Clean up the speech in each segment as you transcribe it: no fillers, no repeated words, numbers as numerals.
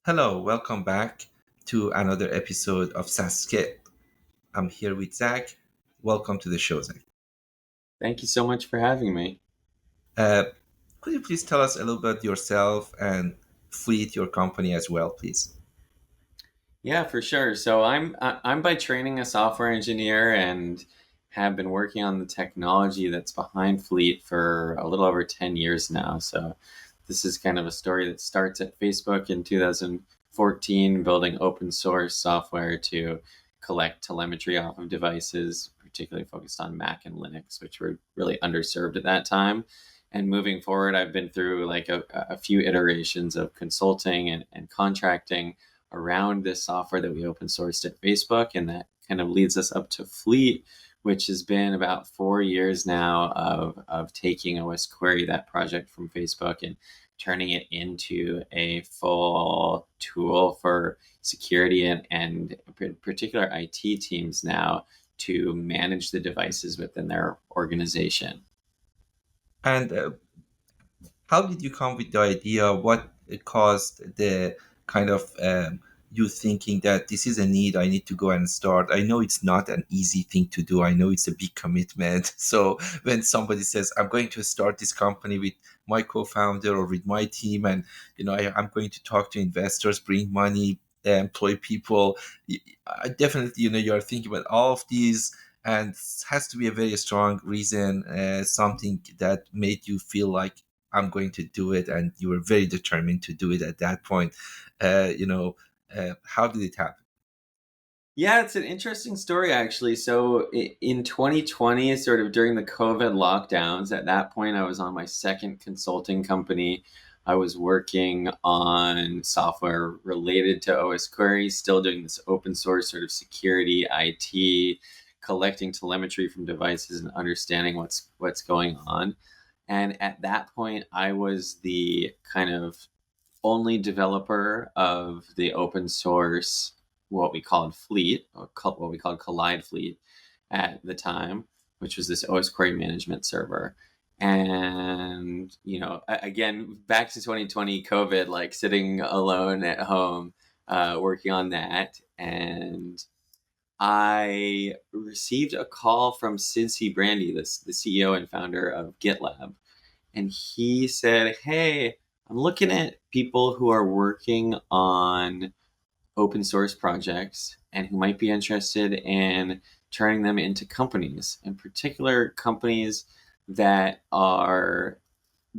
Hello, welcome back to another episode of SaaS Kit. I'm here with Zach. Welcome to the show, Zach. Thank you so much for having me. Uh, could you please tell us a little bit yourself and Fleet, your company as well, please? Yeah, for sure. So I'm by training a software engineer and have been working on the technology that's behind Fleet for a little over 10 years now. So this is kind of a story that starts at Facebook in 2014, building open source software to collect telemetry off of devices, particularly focused on Mac and Linux, which were really underserved at that time. And moving forward, I've been through like a few iterations of consulting and contracting around this software that we open sourced at Facebook. And that kind of leads us up to Fleet, which has been about 4 years now of taking OS Query, that project from Facebook, and turning it into a full tool for security and particular IT teams now to manage the devices within their organization. And how did you come with the idea? What caused the kind of you thinking that this is a need, I need to go and start? I know it's not an easy thing to do. I know it's a big commitment. So when somebody says, I'm going to start this company with my co-founder or with my team, and I'm going to talk to investors, bring money, employ people, I definitely, you're thinking about all of these, and it has to be a very strong reason, something that made you feel like I'm going to do it, and you were very determined to do it at that point. How did it happen? Yeah, it's an interesting story actually. So in 2020, sort of during the COVID lockdowns, at that point, I was on my second consulting company. I was working on software related to OS Query, still doing this open source sort of security, IT, collecting telemetry from devices and understanding what's going on. And at that point, I was the kind of only developer of the open source, what we called Fleet, or what we called Collide Fleet at the time, which was this OS query management server. And, again, back to 2020 COVID, like sitting alone at home, working on that. And I received a call from Sid C. Brandy, the CEO and founder of GitLab, and he said, "Hey, I'm looking at people who are working on open source projects and who might be interested in turning them into companies, in particular companies that are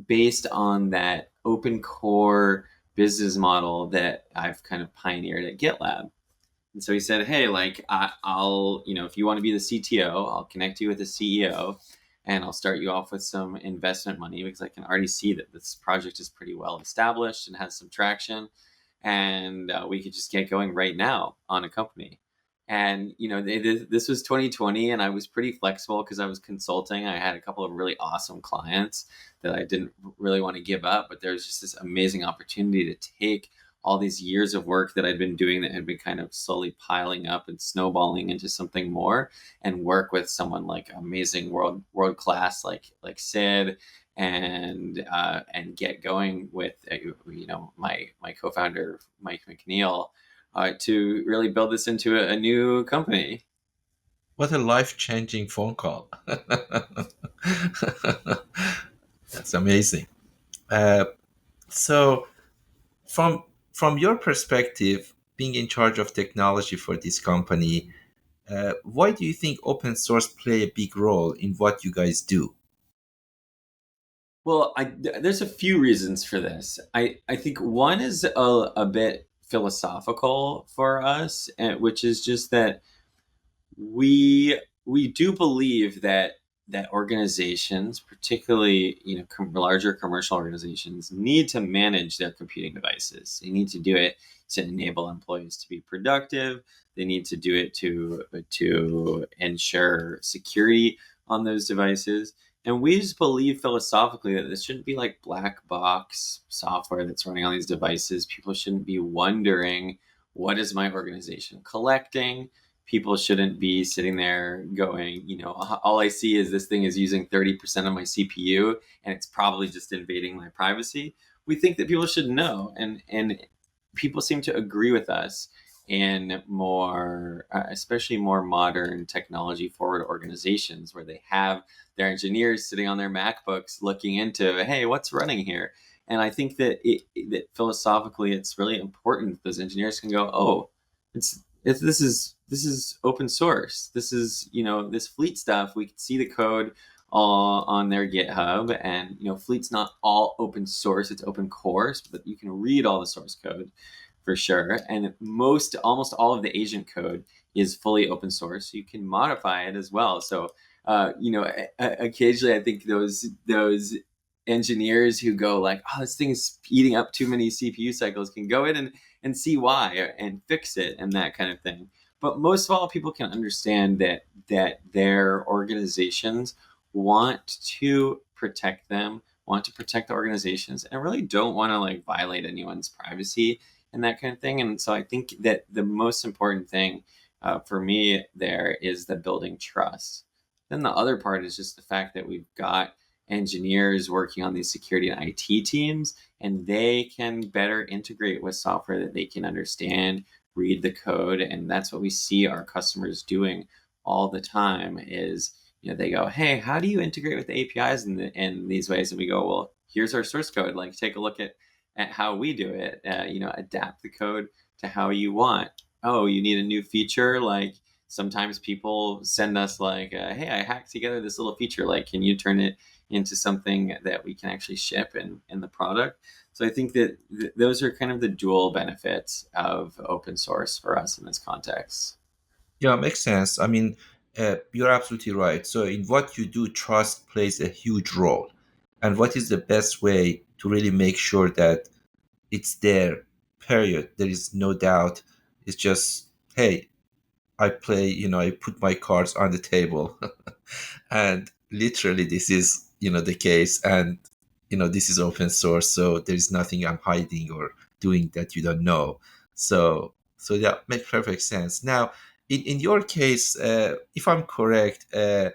based on that open core business model that I've kind of pioneered at GitLab." And so he said, "Hey, like I'll, if you want to be the CTO, I'll connect you with the CEO, and I'll start you off with some investment money because I can already see that this project is pretty well established and has some traction, and we could just get going right now on a company." And this was 2020, and I was pretty flexible because I was consulting. I had a couple of really awesome clients that I didn't really want to give up, but there was just this amazing opportunity to take all these years of work that I'd been doing that had been kind of slowly piling up and snowballing into something more, and work with someone like amazing world class like Sid, and get going with my co-founder Mike McNeil, to really build this into a new company. What a life-changing phone call. That's amazing. Uh, so, from your perspective, being in charge of technology for this company, why do you think open source play a big role in what you guys do? Well, there's a few reasons for this. I think one is a bit philosophical for us, which is just that we do believe that organizations, particularly larger commercial organizations, need to manage their computing devices. They need to do it to enable employees to be productive. They need to do it to ensure security on those devices. And we just believe philosophically that this shouldn't be like black box software that's running on these devices. People shouldn't be wondering, what is my organization collecting? People shouldn't be sitting there going, all I see is this thing is using 30% of my CPU and it's probably just invading my privacy. We think that people should know. And people seem to agree with us in more, especially more modern technology forward organizations where they have their engineers sitting on their MacBooks looking into, hey, what's running here? And I think that that philosophically, it's really important that those engineers can go, oh, this is open source. This is, this Fleet stuff. We can see the code on their GitHub, and Fleet's not all open source; it's open core, but you can read all the source code for sure. And almost all of the agent code is fully open source. So you can modify it as well. So occasionally I think those engineers who go like, oh, this thing is eating up too many CPU cycles, can go in and see why and fix it and that kind of thing. But most of all, people can understand that their organizations want to protect them, want to protect the organizations, and really don't want to like violate anyone's privacy and that kind of thing. And so I think that the most important thing for me there is the building trust. Then the other part is just the fact that we've got engineers working on these security and IT teams, and they can better integrate with software that they can understand, read the code. And that's what we see our customers doing all the time is, they go, hey, how do you integrate with the APIs in these ways? And we go, well, here's our source code. Like, take a look at how we do it. Adapt the code to how you want. Oh, you need a new feature? Like, sometimes people send us like, hey, I hacked together this little feature. Like, can you turn it into something that we can actually ship in the product? So I think that those are kind of the dual benefits of open source for us in this context. Yeah, makes sense. I mean, you're absolutely right. So, in what you do, trust plays a huge role. And what is the best way to really make sure that it's there, period? There is no doubt. It's just, hey, I put my cards on the table. And literally, this is, the case. And, this is open source. So there is nothing I'm hiding or doing that you don't know. So yeah, makes perfect sense. Now, in your case, if I'm correct, I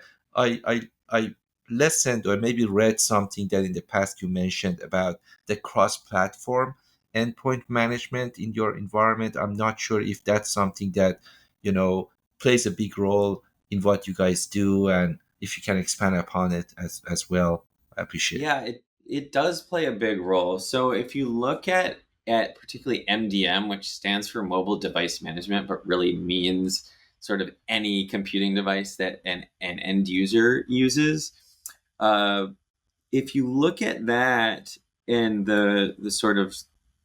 listened or maybe read something that in the past you mentioned about the cross-platform endpoint management in your environment. I'm not sure if that's something that you know plays a big role in what you guys do, and if you can expand upon it as well, I appreciate it. Yeah, it does play a big role. So if you look at particularly MDM, which stands for mobile device management, but really means sort of any computing device that an end user uses. Uh, if you look at that and the sort of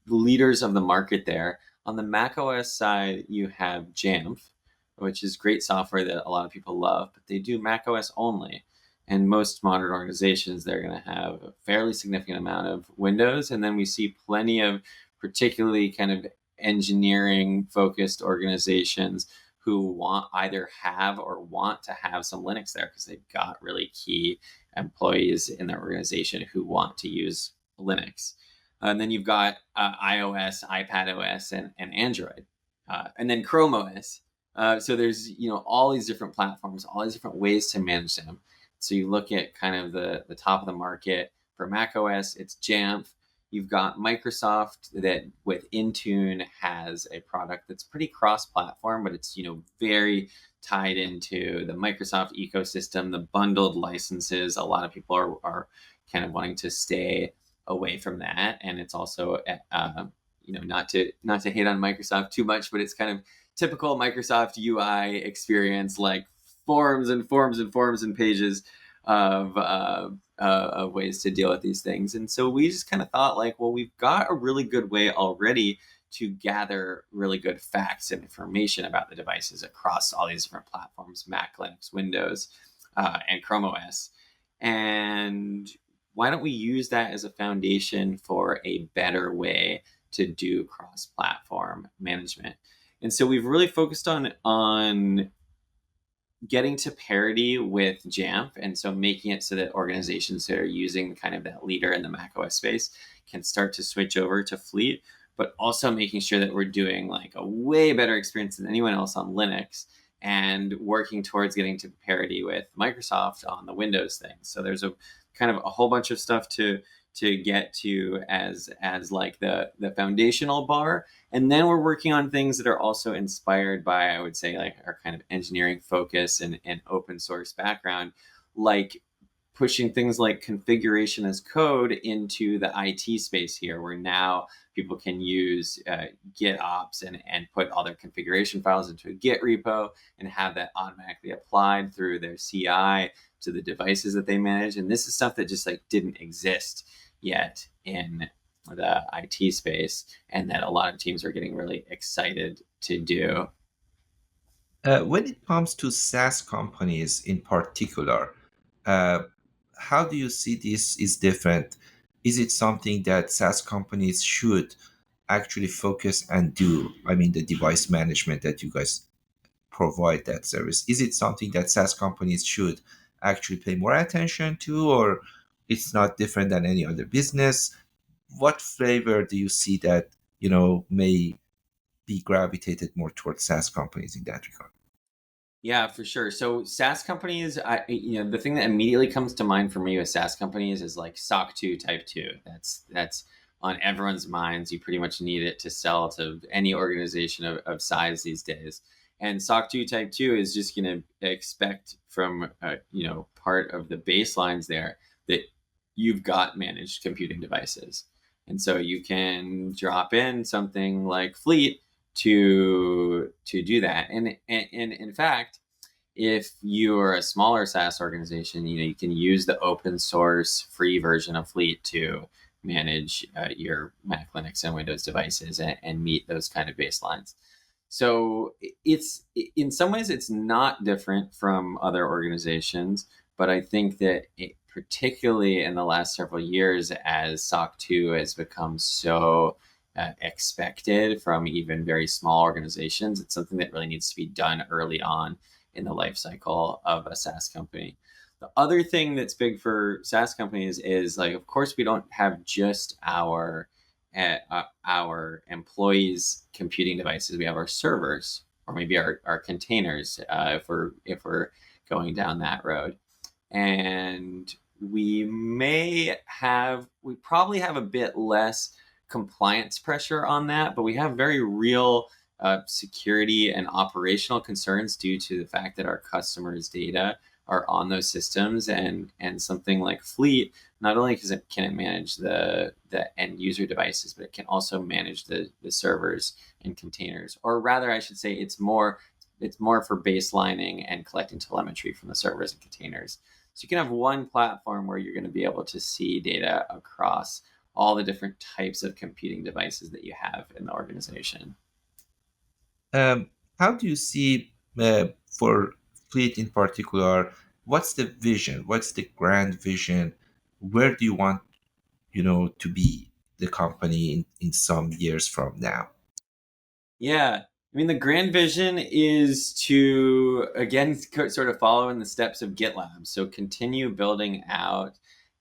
leaders of the market there, on the Mac OS side, you have Jamf, which is great software that a lot of people love, but they do Mac OS only. And most modern organizations, they're going to have a fairly significant amount of Windows. And then we see plenty of particularly kind of engineering focused organizations who want either have or want to have some Linux there because they've got really key employees in their organization who want to use Linux. And then you've got iOS, iPad OS, and Android, and then Chrome OS. So there's all these different platforms, all these different ways to manage them. So you look at kind of the top of the market for Mac OS, it's Jamf. You've got Microsoft that with Intune has a product that's pretty cross-platform, but it's very tied into the Microsoft ecosystem, the bundled licenses. A lot of people are kind of wanting to stay away from that, and it's also not to hate on Microsoft too much, but it's kind of typical Microsoft UI experience, like forms and forms and forms and pages of ways to deal with these things. And so we just kind of thought like, well, we've got a really good way already to gather really good facts and information about the devices across all these different platforms, Mac, Linux, Windows, and Chrome OS. And why don't we use that as a foundation for a better way to do cross-platform management? And so we've really focused on getting to parity with Jamf, and so making it so that organizations that are using kind of that leader in the macOS space can start to switch over to Fleet, but also making sure that we're doing like a way better experience than anyone else on Linux and working towards getting to parity with Microsoft on the Windows thing. So there's a kind of a whole bunch of stuff to to get to as like the foundational bar, and then we're working on things that are also inspired by, I would say, like our kind of engineering focus and open source background, like pushing things like configuration as code into the IT space here, where now people can use GitOps and put all their configuration files into a Git repo and have that automatically applied through their CI to the devices that they manage. And this is stuff that just like didn't exist yet in the IT space, and that a lot of teams are getting really excited to do. When it comes to SaaS companies in particular, uh, how do you see this is different? Is it something that SaaS companies should actually focus and do? I mean, the device management that you guys provide that service. Is it something that SaaS companies should actually pay more attention to, or it's not different than any other business? What flavor do you see that, may be gravitated more towards SaaS companies in that regard? Yeah, for sure. So SaaS companies, the thing that immediately comes to mind for me with SaaS companies is like SOC 2 Type 2. That's on everyone's minds. You pretty much need it to sell to any organization of size these days. And SOC 2 Type 2 is just going to expect from part of the baselines there that you've got managed computing devices. And so you can drop in something like Fleet to do that. And in fact, if you're a smaller SaaS organization, you can use the open source free version of Fleet to manage your Mac, Linux, and Windows devices and meet those kind of baselines. So it's in some ways it's not different from other organizations, but I think that particularly in the last several years, as SOC 2 has become so expected from even very small organizations, it's something that really needs to be done early on in the life cycle of a SaaS company. The other thing that's big for SaaS companies is, like, of course, we don't have just our employees' computing devices. We have our servers, or maybe our containers, if we're going down that road. And we probably have a bit less compliance pressure on that, but we have very real security and operational concerns due to the fact that our customers' data are on those systems, and something like Fleet, not only can it manage the end user devices, but it can also manage the servers and containers. Or rather, I should say, it's more for baselining and collecting telemetry from the servers and containers. So you can have one platform where you're going to be able to see data across all the different types of computing devices that you have in the organization. How do you see, for Fleet in particular, what's the vision? What's the grand vision? Where do you want, to be the company in some years from now? Yeah. I mean, the grand vision is to, again, sort of follow in the steps of GitLab. So continue building out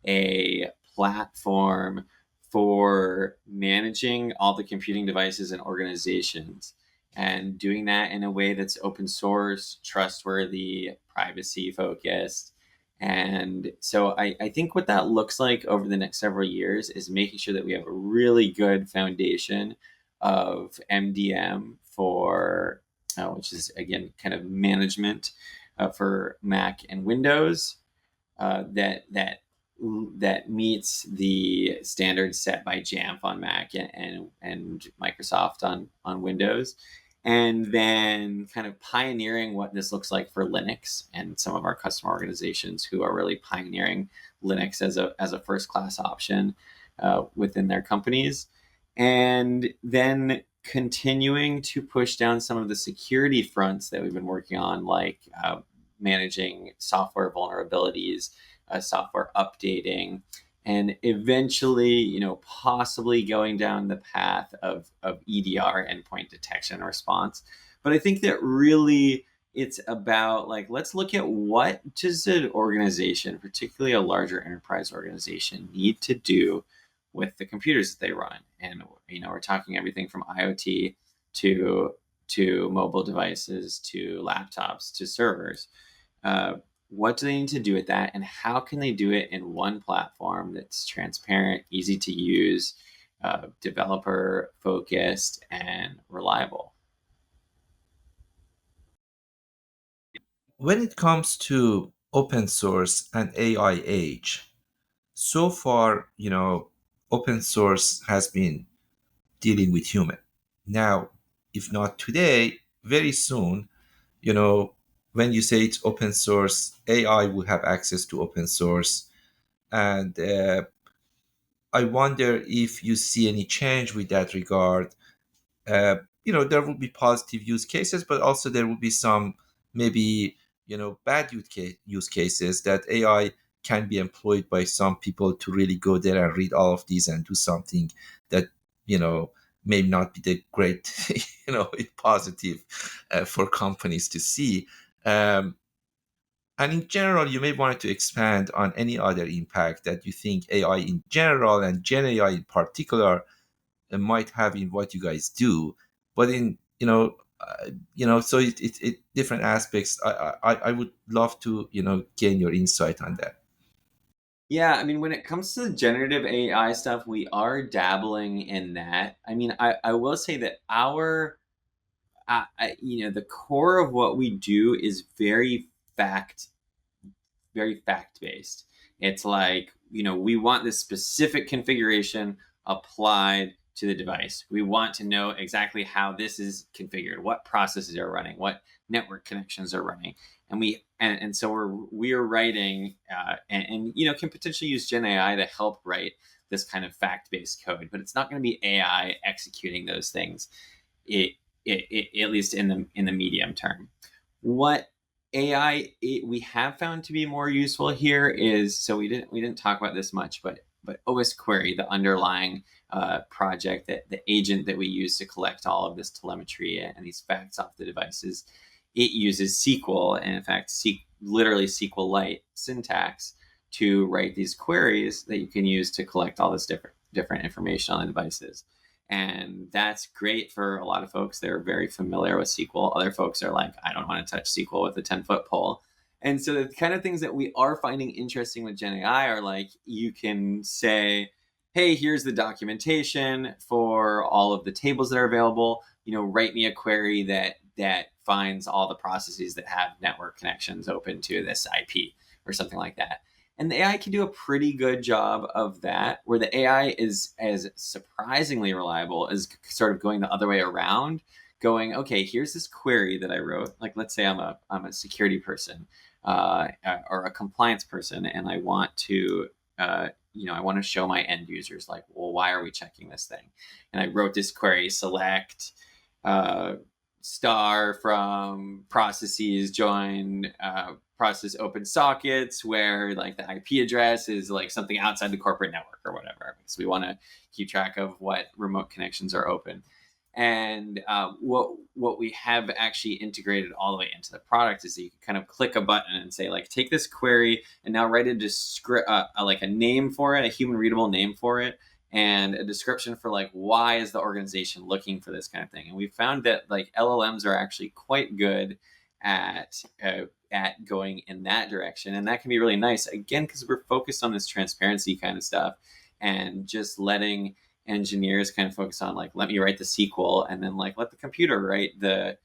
a platform for managing all the computing devices and organizations, and doing that in a way that's open source, trustworthy, privacy focused. And so I think what that looks like over the next several years is making sure that we have a really good foundation of MDM for, which is again kind of management for Mac and Windows, that meets the standards set by Jamf on Mac and Microsoft on Windows, and then kind of pioneering what this looks like for Linux, and some of our customer organizations who are really pioneering Linux as a first class option within their companies, and then continuing to push down some of the security fronts that we've been working on, like managing software vulnerabilities, software updating, and eventually, possibly going down the path of EDR, endpoint detection and response. But I think that really it's about, like, let's look at what does an organization, particularly a larger enterprise organization, need to do with the computers that they run. And we're talking everything from IoT to mobile devices to laptops to servers. what do they need to do with that, and how can they do it in one platform that's transparent, easy to use, developer focused, and reliable. When it comes to open source and AI age, so far, open source has been dealing with human. Now, if not today, very soon, you know, when you say it's open source, AI will have access to open source. And I wonder if you see any change with that regard. There will be positive use cases, but also there will be some maybe, bad use cases that AI can be employed by some people to really go there and read all of these and do something that, you know, may not be the great, positive for companies to see. Um, and in general, you may want to expand on any other impact that you think AI in general and Gen AI in particular might have in what you guys do. But in so it different aspects. I would love to gain your insight on that. Yeah, I mean, when it comes to the generative AI stuff, we are dabbling in that. I mean, I will say that the core of what we do is very fact based. It's like, we want this specific configuration applied to the device. We want to know exactly how this is configured, what processes are running, what network connections are running. And so we're writing and can potentially use Gen AI to help write this kind of fact based code, but it's not going to be AI executing those things. It, at least in the medium term. What we have found to be more useful here is, so we didn't talk about this much, but OS Query, the underlying project, that the agent that we use to collect all of this telemetry and these facts off the devices, it uses SQL, and in fact literally SQLite syntax to write these queries that you can use to collect all this different information on the devices. And that's great for a lot of folks. They're very familiar with SQL. Other folks are like, I don't want to touch SQL with a 10-foot pole. And so the kind of things that we are finding interesting with Gen AI are like, you can say, hey, here's the documentation for all of the tables that are available. Write me a query that finds all the processes that have network connections open to this IP or something like that. And the AI can do a pretty good job of that, where the AI is as surprisingly reliable as sort of going the other way around, going, okay, here's this query that I wrote. Like, let's say I'm a security person or a compliance person, and I want to, I want to show my end users, like, well, why are we checking this thing? And I wrote this query: select uh, star from processes, join process open sockets where like the IP address is like something outside the corporate network or whatever. So we want to keep track of what remote connections are open. And what we have actually integrated all the way into the product is that you can kind of click a button and say, like, take this query and now write a like a name for it, a human readable name for it, and a description for like why is the organization looking for this kind of thing. And we found that like LLMs are actually quite good at going in that direction, and that can be really nice, again, because we're focused on this transparency kind of stuff, and just letting engineers kind of focus on, like, let me write the SQL, and then like let the computer write the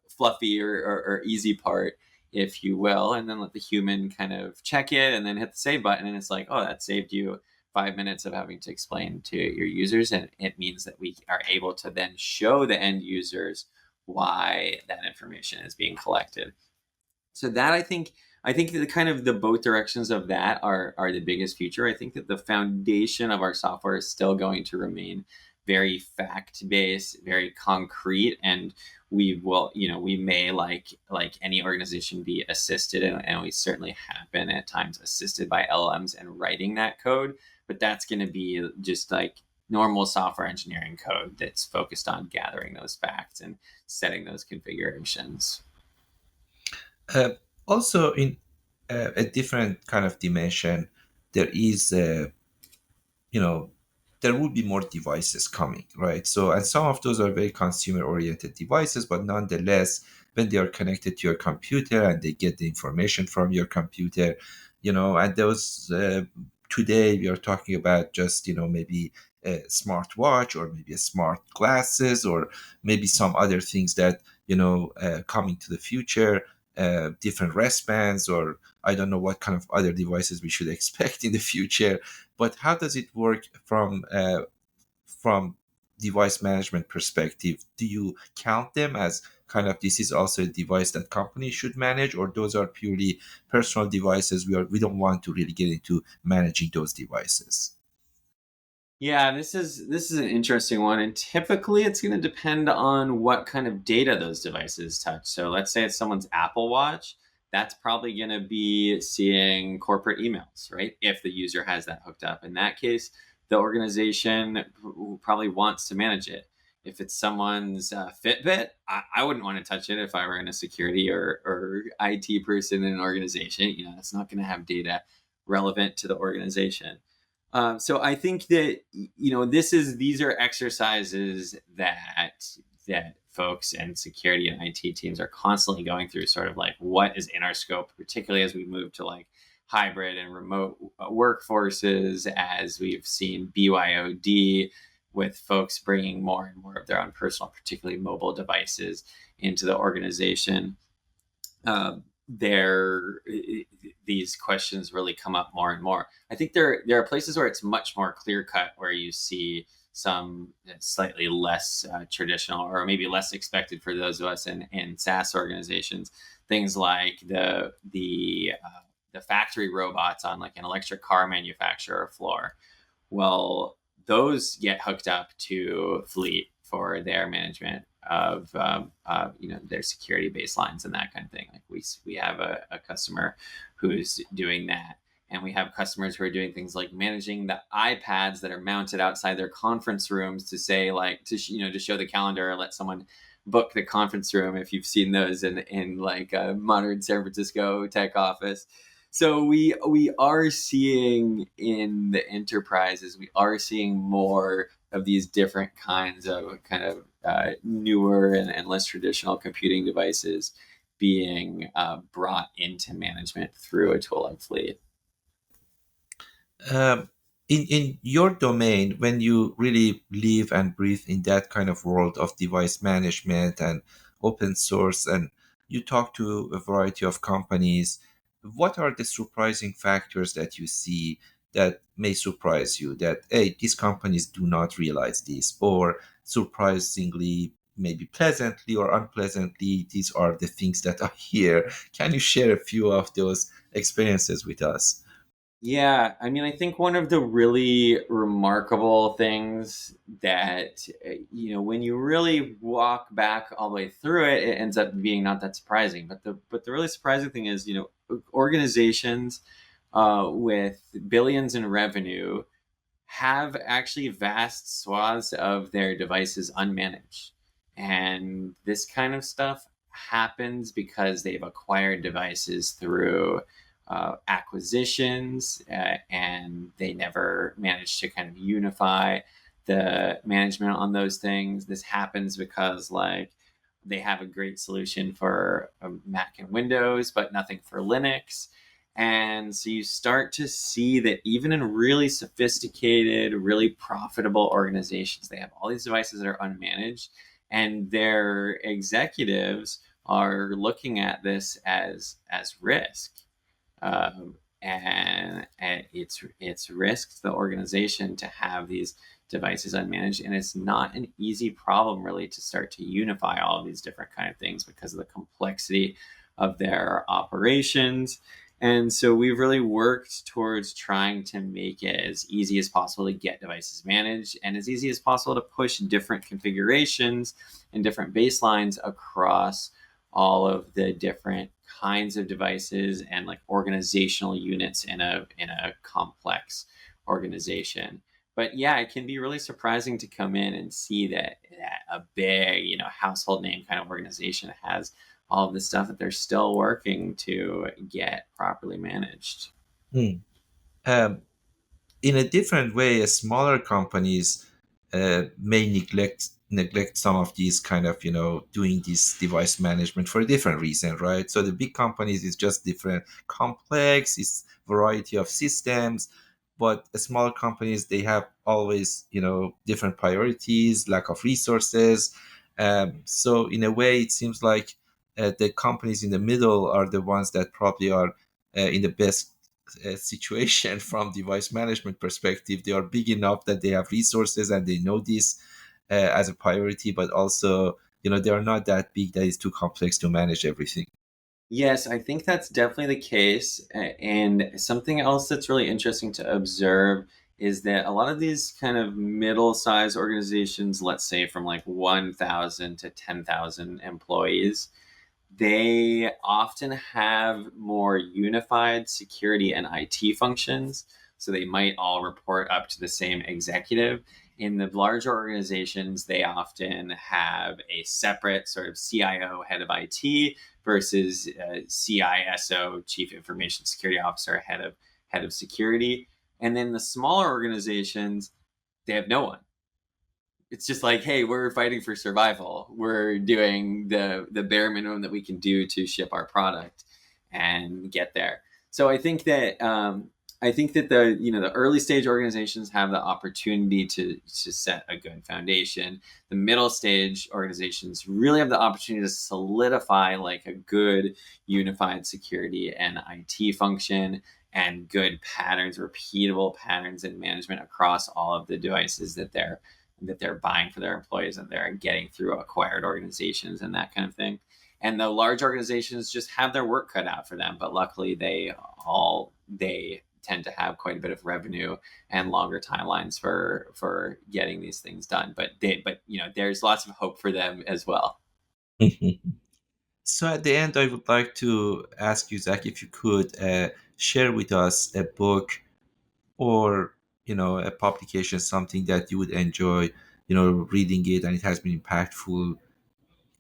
fluffy or easy part, if you will, and then let the human kind of check it and then hit the save button, and it's like, oh, that saved you 5 minutes of having to explain to your users. And it means that we are able to then show the end users why that information is being collected. So that I think the kind of the both directions of that are the biggest future. I think that the foundation of our software is still going to remain very fact based, very concrete, and we may, like any organization, be assisted, and we certainly have been at times assisted by LLMs in writing that code, but that's going to be just like normal software engineering code that's focused on gathering those facts and setting those configurations. Uh, Also, in a different kind of dimension, there is, you know, there will be more devices coming, right? So, and some of those are very consumer oriented devices, but nonetheless, when they are connected to your computer and they get the information from your computer, and those, today we are talking about just, maybe a smartwatch or maybe a smart glasses or maybe some other things that, coming to the future, different wristbands, or I don't know what kind of other devices we should expect in the future. But how does it work from device management perspective? Do you count them as kind of this is also a device that companies should manage, or those are purely personal devices? We don't want to really get into managing those devices. Yeah, this is an interesting one, and typically it's going to depend on what kind of data those devices touch. So let's say it's someone's Apple Watch, that's probably going to be seeing corporate emails, right? If the user has that hooked up. In that case, the organization probably wants to manage it. If it's someone's Fitbit, I wouldn't want to touch it if I were in a security or IT person in an organization. It's not going to have data relevant to the organization. So I think that these are exercises that folks and security and IT teams are constantly going through, sort of like what is in our scope, particularly as we move to like hybrid and remote workforces, as we've seen BYOD with folks bringing more and more of their own personal, particularly mobile devices into the organization. There These questions really come up more and more. I think there are places where it's much more clear cut, where you see some slightly less traditional or maybe less expected for those of us in SaaS organizations. Things like the factory robots on like an electric car manufacturer floor. Well, those get hooked up to Fleet for their management of their security baselines and that kind of thing. Like we have a customer who's doing that, and we have customers who are doing things like managing the iPads that are mounted outside their conference rooms to say like to show the calendar or let someone book the conference room, if you've seen those in like a modern San Francisco tech office. So we are seeing in the enterprises, we are seeing more of these different kinds of kind of newer and less traditional computing devices being brought into management through a tool like Fleet. um, in your domain, when you really live and breathe in that kind of world of device management and open source, and you talk to a variety of companies, what are the surprising factors that you see that may surprise you, that hey, these companies do not realize this, or surprisingly, maybe pleasantly or unpleasantly, these are the things that are here? Can you share a few of those experiences with us? Yeah, I mean, I think one of the really remarkable things that, when you really walk back all the way through it, it ends up being not that surprising. But the really surprising thing is, organizations with billions in revenue have actually vast swaths of their devices unmanaged. And this kind of stuff happens because they've acquired devices through acquisitions, and they never managed to kind of unify the management on those things. This happens because, like, they have a great solution for Mac and Windows, but nothing for Linux. And so you start to see that even in really sophisticated, really profitable organizations, they have all these devices that are unmanaged, and their executives are looking at this as risk. And it's risk to the organization to have these devices unmanaged, and it's not an easy problem really to start to unify all of these different kind of things because of the complexity of their operations. And so we've really worked towards trying to make it as easy as possible to get devices managed, and as easy as possible to push different configurations and different baselines across all of the different kinds of devices and like organizational units in a complex organization. But yeah, it can be really surprising to come in and see that a big, household name kind of organization has all of this stuff that they're still working to get properly managed. Hmm. Um, in a different way, smaller companies may neglect some of these kind of, doing this device management for a different reason, right? So the big companies is just different, complex, it's variety of systems, but small companies, they have always, different priorities, lack of resources. So in a way, it seems like the companies in the middle are the ones that probably are in the best situation from device management perspective. They are big enough that they have resources and they know this as a priority, but also, they are not that big that it's too complex to manage everything. Yes, I think that's definitely the case. And something else that's really interesting to observe is that a lot of these kind of middle-sized organizations, let's say from like 1,000 to 10,000 employees, they often have more unified security and IT functions. So they might all report up to the same executive. In the larger organizations, they often have a separate sort of CIO, head of IT, versus CISO, chief information security officer, head of security. And then the smaller organizations, they have no one. It's just like, hey, we're fighting for survival. We're doing the bare minimum that we can do to ship our product and get there. So I think that the early stage organizations have the opportunity to set a good foundation. The middle stage organizations really have the opportunity to solidify like a good unified security and IT function and good patterns, repeatable patterns in management across all of the devices that they're buying for their employees and they're getting through acquired organizations and that kind of thing. And the large organizations just have their work cut out for them, but luckily they tend to have quite a bit of revenue and longer timelines for getting these things done. But there's lots of hope for them as well. So at the end, I would like to ask you, Zach, if you could share with us a book or, a publication, something that you would enjoy, reading it, and it has been impactful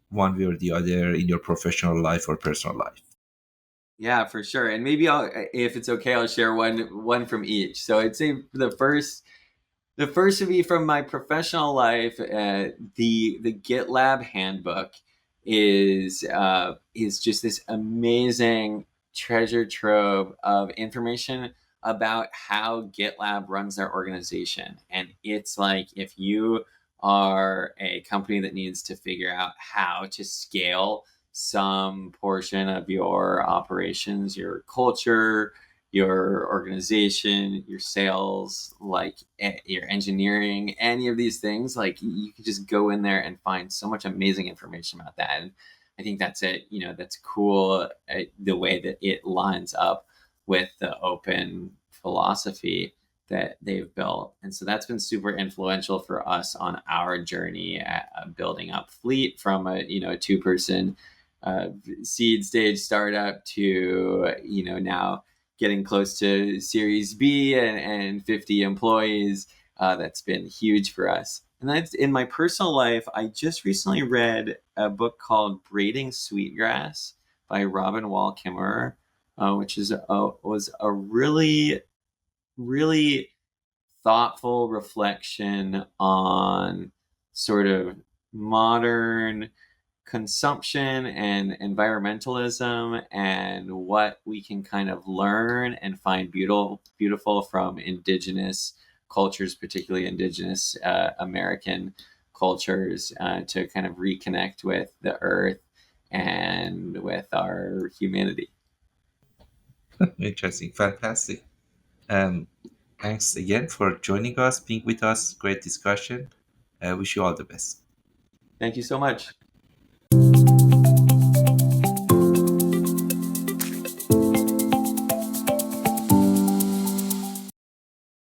one way or the other in your professional life or personal life. Yeah, for sure. And maybe if it's okay, I'll share one from each. So I'd say the first would be from my professional life. The GitLab handbook is just this amazing treasure trove of information about how GitLab runs their organization. And it's like if you are a company that needs to figure out how to scale some portion of your operations, your culture, your organization, your sales, like your engineering, any of these things, like you can just go in there and find so much amazing information about that. And I think that's it. That's cool. The way that it lines up with the open philosophy that they've built. And so that's been super influential for us on our journey at building up Fleet from a 2-person uh, seed stage startup to now getting close to Series B and 50 employees. That's been huge for us. And that's in my personal life. I just recently read a book called Braiding Sweetgrass by Robin Wall Kimmerer, which was a really, really thoughtful reflection on sort of modern consumption and environmentalism and what we can kind of learn and find beautiful from indigenous cultures, particularly indigenous American cultures, to kind of reconnect with the earth and with our humanity. Interesting, fantastic. Um, Thanks again for joining us, being with us. Great discussion. I wish you all the best. Thank you so much.